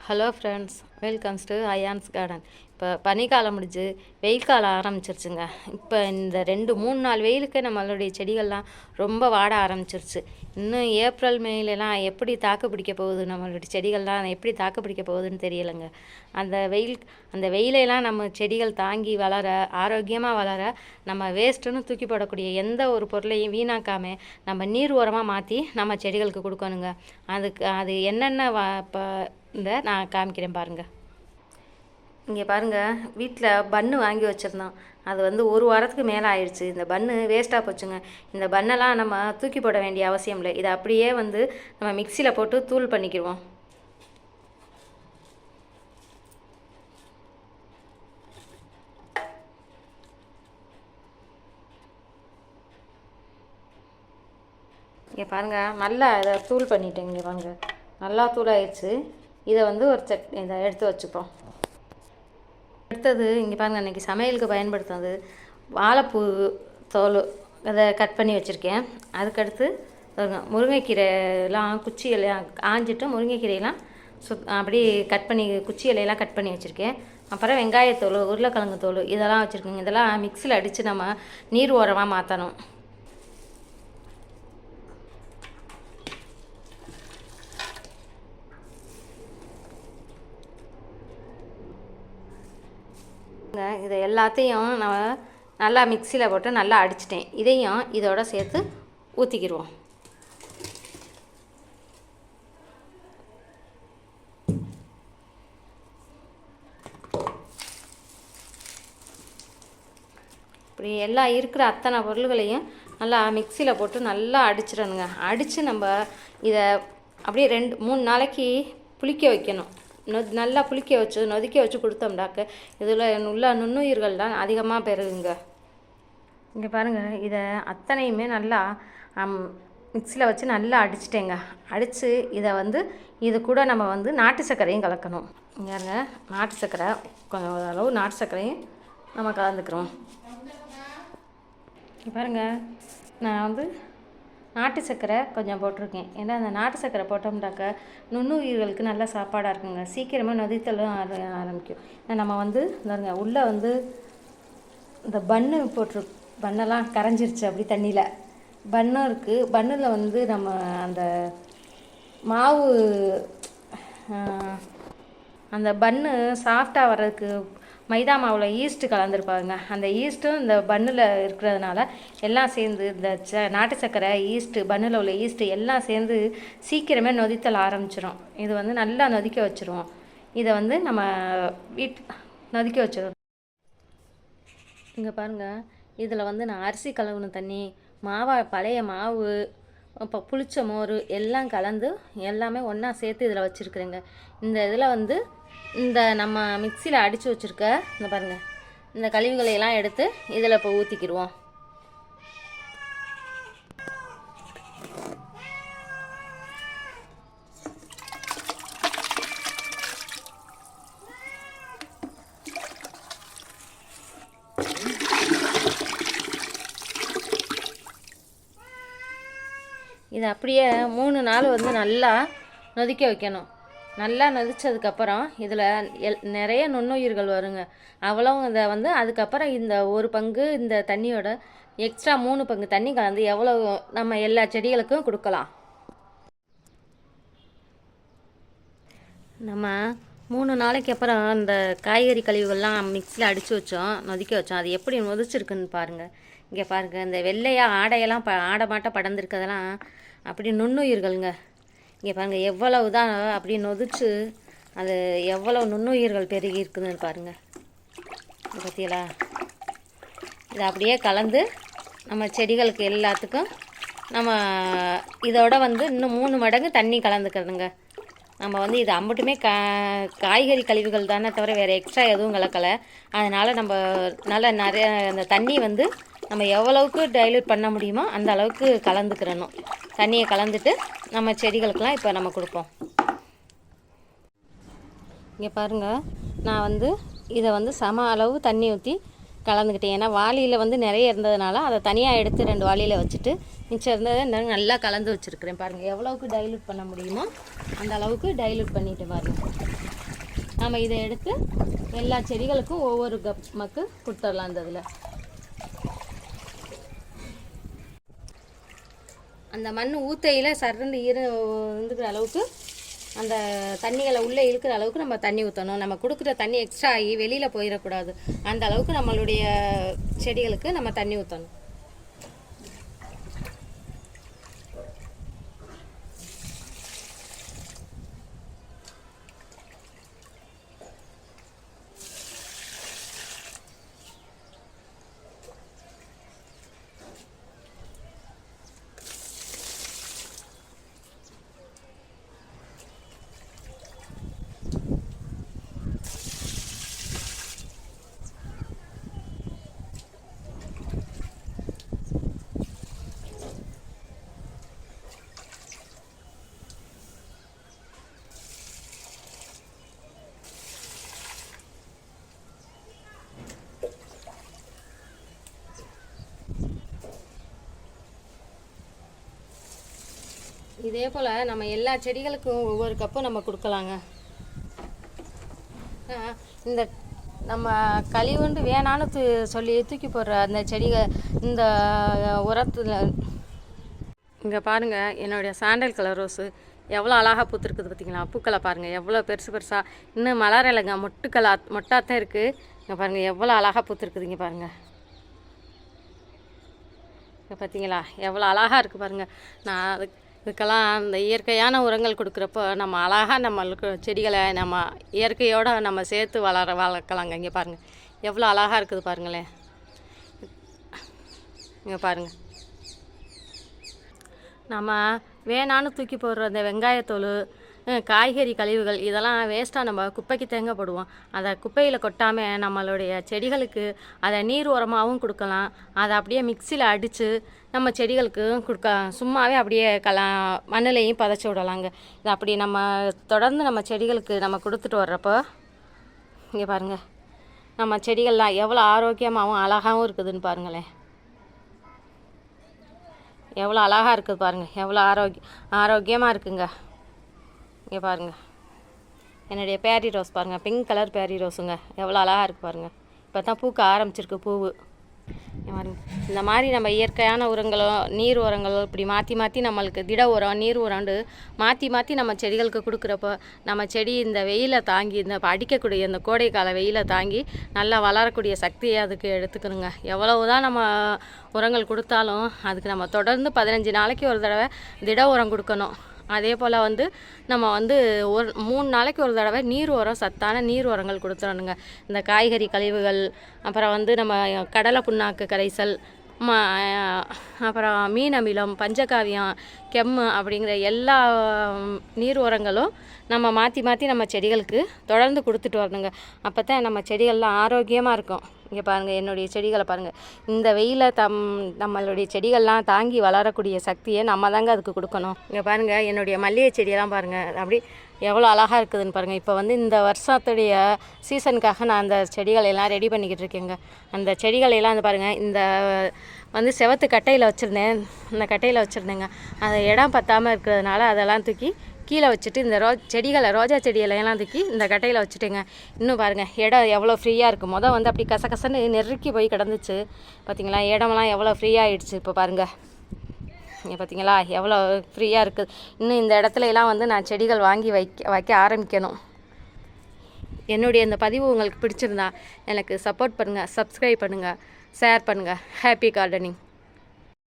Hello friends, welcomes to ions garden. இப்போ பனிக்காலம் முடிஞ்சு வெயில் காலம் ஆரம்பிச்சிருச்சுங்க. இப்போ இந்த 2-3 நாள் வெயிலுக்கு நம்மளுடைய செடிகள்லாம் ரொம்ப வாட ஆரம்பிச்சிருச்சு. இன்னும் ஏப்ரல் மேலெலாம் எப்படி தாக்கு பிடிக்க போகுது, நம்மளுடைய செடிகள்லாம் எப்படி தாக்கு பிடிக்க போகுதுன்னு தெரியலைங்க. அந்த வெயிலெல்லாம் நம்ம செடிகள் தாங்கி வளர, ஆரோக்கியமாக வளர, நம்ம வேஸ்ட்டுன்னு தூக்கி போடக்கூடிய எந்த ஒரு பொருளையும் வீணாக்காமல் நம்ம நீர் உரமாக மாற்றி நம்ம செடிகளுக்கு கொடுக்கணுங்க. அது என்னென்ன இப்போ நான் காமிக்கிறேன் பாருங்கள். இங்கே பாருங்கள், வீட்டில் பன்னு வாங்கி வச்சுருந்தோம். அது ஒரு வாரத்துக்கு மேலே ஆயிடுச்சு. இந்த பன்னு வேஸ்ட்டாக போச்சுங்க. இந்த பன்னெல்லாம் நம்ம தூக்கி போட வேண்டிய அவசியம் இல்லை. இதை அப்படியே நம்ம மிக்சியில் போட்டு தூள் பண்ணிக்கிடுவோம். இங்கே பாருங்கள், நல்லா இதை தூள் பண்ணிட்டேன். இங்கே பாருங்கள், நல்லா தூள் ஆயிடுச்சு. இதை இதை எடுத்து வச்சுப்போம். அடுத்தது இங்கே பாருங்கள், அன்றைக்கி சமையலுக்கு பயன்படுத்துனது வாழைப்பூ தோல், அதை கட் பண்ணி வச்சுருக்கேன். அதுக்கடுத்து முருங்கைக்கீரைலாம் குச்சி இலையெல்லாம் ஆஞ்சிட்டு முருங்கைக்கீரையெல்லாம் அப்படி கட் பண்ணி குச்சி இலையெல்லாம் கட் பண்ணி வச்சுருக்கேன். அப்புறம் வெங்காயத்தோல், உருளைக்கிழங்கு தோல் இதெல்லாம் வச்சுருக்கேங்க. இதெல்லாம் மிக்சியில் அடித்து நம்ம நீர் ஓரமாக மாற்றணும். இதை எல்லாத்தையும் நம்ம நல்லா மிக்சியில் போட்டு நல்லா அடிச்சிட்டேன். இதையும் இதோட சேர்த்து ஊற்றிக்கிடுவோம். இப்படி எல்லாம் இருக்கிற அத்தனை பொருள்களையும் நல்லா மிக்சியில் போட்டு நல்லா அடிச்சிடணுங்க. அடித்து நம்ம இதை அப்படியே 2-3 நாளைக்கு புளிக்க வைக்கணும். நல்லா புளிக்க வச்சு நொதிக்க வச்சு கொடுத்தோம்டாக்க இதில் உள்ள நுண்ணுயிர்கள் தான் அதிகமாக பெறுங்க. இங்கே பாருங்கள், இதை அத்தனையுமே நல்லா மிக்சியில் வச்சு நல்லா அடிச்சிட்டேங்க. அடித்து இதை இது கூட நம்ம நாட்டு சர்க்கரையும் கலக்கணும். இங்கேங்க நாட்டு சர்க்கரை, கொஞ்சம் அளவு நாட்டு சர்க்கரையும் நம்ம கலந்துக்கிறோம். இங்கே பாருங்கள், நான் நாட்டு சர்க்கரை கொஞ்சம் போட்டிருக்கேன். ஏன்னா அந்த நாட்டு சர்க்கரை போட்டோம்னாக்க நுண்ணுயிர்களுக்கு நல்லா சாப்பாடாக இருக்குங்க. சீக்கிரமாக நொதித்தலும் ஆரம்பிக்கும். நம்ம உள்ளே இந்த பன்னு பன்னெல்லாம் கரைஞ்சிருச்சு. அப்படி தண்ணியில் பன்னும் இருக்குது. பன்னில் நம்ம அந்த மாவு, அந்த பன்னு சாஃப்டாக வர்றதுக்கு மைதா மாவில் ஈஸ்ட்டு கலந்துருப்பாங்க. அந்த ஈஸ்ட்டும் இந்த பன்னில் இருக்கிறதுனால எல்லாம் சேர்ந்து இந்த நாட்டு சர்க்கரை, ஈஸ்ட்டு, பன்னில் உள்ள ஈஸ்ட்டு எல்லாம் சேர்ந்து சீக்கிரமே நொதித்தல் ஆரம்பிச்சிடும். இது நல்லா நொதிக்க வச்சுருவோம். இதை நம்ம நொதிக்க வச்சிடும். இங்கே பாருங்கள், இதில் நான் அரிசி கழுவுன தண்ணி, பழைய மாவு, இப்போ புளிச்ச மோர் எல்லாம் கலந்து எல்லாமே ஒன்றா சேர்த்து இதில் வச்சுருக்குறேங்க. இந்த இதில் இந்த நம்ம மிக்சியில் அடித்து வச்சுருக்க இந்த பாருங்கள், இந்த கழிவுகளையெல்லாம் எடுத்து இதில் இப்போ ஊற்றிக்கிடுவோம். இதை அப்படியே 3 நாள் நல்லா நொதிக்க வைக்கணும். நல்லா நொதித்ததுக்கப்புறம் இதில் நிறைய நுண்ணுயிர்கள் வருங்க. அவ்வளவும் இதை அதுக்கப்புறம் இந்த 1 பங்கு இந்த தண்ணியோட எக்ஸ்ட்ரா 3 பங்கு தண்ணி கலந்து எவ்வளோ நம்ம எல்லா செடிகளுக்கும் கொடுக்கலாம். நம்ம 3 நாளைக்கு அப்புறம் இந்த காய்கறி கழிவுகள்லாம் மிக்சியில் அடித்து நொதிக்க வச்சோம். அது எப்படி நொதிச்சிருக்குன்னு பாருங்கள். இங்கே பாருங்கள், இந்த வெள்ளையாக ஆடையெல்லாம் ஆடை மாட்ட படர்ந்துருக்கிறதெல்லாம் அப்படி நுண்ணுயிர்களுங்க. இங்கே பாருங்கள், எவ்வளவு தான் அப்படி நொதிச்சு அது எவ்வளோ நுண்ணுயிர்கள் பெருகி இருக்குதுன்னு பாருங்கள். பார்த்தீங்களா? இதை அப்படியே கலந்து நம்ம செடிகளுக்கு எல்லாத்துக்கும் நம்ம இதோட இன்னும் 3 மடங்கு தண்ணி கலந்துக்கிறதுங்க. நம்ம இது அம்பட்டுமே காய்கறி கழிவுகள் தானே தவிர வேறு எக்ஸ்ட்ரா எதுவும் கலக்கலை. அதனால் நம்ம நல்லா நிறைய அந்த தண்ணி நம்ம எவ்வளவுக்கு டைல்யூட் பண்ண முடியுமோ அந்த அளவுக்கு கலந்துக்கிறணும். தண்ணியை கலந்துட்டு நம்ம செடிகளுக்கெல்லாம் இப்போ நம்ம கொடுப்போம். இங்கே பாருங்கள், நான் இதை சம அளவு தண்ணி ஊற்றி கலந்துக்கிட்டேன். ஏன்னா வாளியில் வந்து நிறைய இருந்ததுனால அதை தனியாக எடுத்து 2 வாளியில் வச்சுட்டு மிச்சம் இருந்ததை நல்லா கலந்து வச்சுருக்கிறேன். பாருங்கள் எவ்வளோவுக்கு டைல்யூட் பண்ண முடியுமோ அந்த அளவுக்கு டைல்யூட் பண்ணிட்டு பாருங்கள். நம்ம இதை எடுத்து எல்லா செடிகளுக்கும் ஒவ்வொரு கப்புக்கு கொடுத்துடலாம். அந்த இதில் அந்த மண் ஊத்தையில் சரண்டு இருந்துக்கிற அளவுக்கு அந்த தண்ணிகளை உள்ளே இழுக்கிற அளவுக்கு நம்ம தண்ணி ஊற்றணும். நம்ம கொடுக்குற தண்ணி எக்ஸ்ட்ரா ஆகி வெளியில் போயிடக்கூடாது. அந்த அளவுக்கு நம்மளுடைய செடிகளுக்கு நம்ம தண்ணி ஊற்றணும். இதே போல் நம்ம எல்லா செடிகளுக்கும் ஒவ்வொரு கப்பும் நம்ம கொடுக்கலாங்க. இந்த நம்ம கழிவுண்டு வேணான்னு சொல்லி தூக்கி போடுற அந்த செடிகள் இந்த உரத்தில் இங்கே பாருங்கள் என்னுடைய சாண்டல் கலர் ரோஸு எவ்வளோ அழகாக பூத்துருக்குது பார்த்தீங்களா? பூக்களை பாருங்கள் எவ்வளோ பெருசு பெருசாக, இன்னும் மலரலைங்க, மொட்டாத்தான் இருக்குது. இங்கே பாருங்கள் எவ்வளோ அழகாக பூத்துருக்குது. இங்கே பாருங்கள், இங்கே பார்த்தீங்களா எவ்வளோ அழகாக இருக்குது பாருங்கள். நான் இதுக்கெல்லாம் அந்த இயற்கையான உரங்கள் கொடுக்குறப்போ நம்ம அழகாக நம்மளுக்கு செடிகளை நம்ம இயற்கையோடு நம்ம சேர்த்து வளர்க்கலாங்க. இங்கே பாருங்கள் எவ்வளோ அழகாக இருக்குது பாருங்களேன். இங்கே பாருங்கள், நம்ம வேணான்னு தூக்கி போடுற அந்த வெங்காயத்தோல், காய்கறி கழிவுகள் இதெல்லாம் வேஸ்ட்டாக நம்ம குப்பைக்கு தேங்க போடுவோம். அதை குப்பையில் கொட்டாமல் நம்மளுடைய செடிகளுக்கு அதை நீர் உரமாகவும் கொடுக்கலாம். அதை அப்படியே மிக்சியில் அடித்து நம்ம செடிகளுக்கு சும்மாவே அப்படியே மண்ணிலையும் பதைச்சி விடலாங்க. இதை அப்படி நம்ம தொடர்ந்து நம்ம செடிகளுக்கு நம்ம கொடுத்துட்டு வர்றப்போ இங்கே பாருங்கள் நம்ம செடிகள்லாம் எவ்வளோ ஆரோக்கியமாகவும் அழகாகவும் இருக்குதுன்னு பாருங்களேன். எவ்வளோ அழகாக இருக்குது பாருங்கள், எவ்வளோ ஆரோக்கியமாக இருக்குங்க. இங்கே பாருங்கள் என்னுடைய பேரி ரோஸ் பாருங்கள், பிங்க் கலர் பேரி ரோஸுங்க, எவ்வளோ அழகாக இருக்குது பாருங்கள். இப்போ தான் பூக்க ஆரம்பிச்சிருக்கு பூவு. இந்த மாதிரி நம்ம இயற்கையான உரங்களோ நீர் உரங்களோ இப்படி மாற்றி மாற்றி நம்மளுக்கு திட உரம் நீர் உரண்டு மாற்றி நம்ம செடிகளுக்கு கொடுக்குறப்போ நம்ம செடி இந்த வெயிலை தாங்கி இந்த அடிக்கக்கூடிய இந்த கோடைக்கால வெயிலை தாங்கி நல்லா வளரக்கூடிய சக்தியை அதுக்கு எடுத்துக்கணுங்க. எவ்வளவு தான் நம்ம உரங்கள் கொடுத்தாலும் அதுக்கு நம்ம தொடர்ந்து 15 நாளைக்கு ஒரு தடவை திட உரம் கொடுக்கணும். அதே போல் வந்து நம்ம வந்து 3 நாளைக்கு ஒரு தடவை நீர் உரம், சத்தான நீர் உரங்கள் கொடுத்துடணுங்க. இந்த காய்கறி கழிவுகள், அப்புறம் வந்து நம்ம கடலை புண்ணாக்கு கரைசல், அப்புறம் மீன் அமிலம், பஞ்சகாவியம், கெம்மு அப்படிங்கிற எல்லா நீர் உரங்களும் நம்ம மாற்றி நம்ம செடிகளுக்கு தொடர்ந்து கொடுத்துட்டு வரணுங்க. அப்போ தான் நம்ம செடிகள்லாம் ஆரோக்கியமாக இருக்கும். இங்கே பாருங்கள் என்னுடைய செடிகளை பாருங்கள், இந்த வெயிலை நம்மளுடைய செடிகள்லாம் தாங்கி வளரக்கூடிய சக்தியை நம்ம தாங்க அதுக்கு கொடுக்கணும். இங்கே பாருங்கள் என்னுடைய மல்லிகை செடியெல்லாம் பாருங்கள் அப்படி எவ்வளோ அழகாக இருக்குதுன்னு பாருங்கள். இப்போ வந்து இந்த வருஷத்துடைய சீசனுக்காக நான் அந்த செடிகளெல்லாம் ரெடி பண்ணிக்கிட்டு இருக்கேங்க. அந்த செடிகளெல்லாம் வந்து பாருங்கள், இந்த வந்து செவத்து கட்டையில் வச்சுருந்தேன், இந்த கட்டையில் வச்சுருந்தேங்க. அந்த இடம் பத்தாமல் இருக்கிறதுனால அதெல்லாம் தூக்கி கீழே வச்சுட்டு இந்த ரோஜா செடியெல்லாம் தூக்கி இந்த கட்டையில் வச்சுட்டேங்க. இன்னும் பாருங்கள் இடம் எவ்வளோ ஃப்ரீயாக இருக்குது. வந்து அப்படி கசகசன்னு நெருக்கி போய் கிடந்துச்சு பார்த்தீங்களா, இடமெல்லாம் எவ்வளோ ஃப்ரீயாகிடுச்சு. இப்போ பாருங்கள் இங்கே பார்த்தீங்களா எவ்வளோ ஃப்ரீயாக இருக்குது. இன்னும் இந்த இடத்துல எல்லாம் வந்து நான் செடிகள் வாங்கி வைக்க ஆரம்பிக்கணும். என்னுடைய இந்த பதிவு உங்களுக்கு பிடிச்சிருந்தா எனக்கு சப்போர்ட் பண்ணுங்கள், சப்ஸ்கிரைப் பண்ணுங்கள், ஷேர் பண்ணுங்கள். Happy gardening.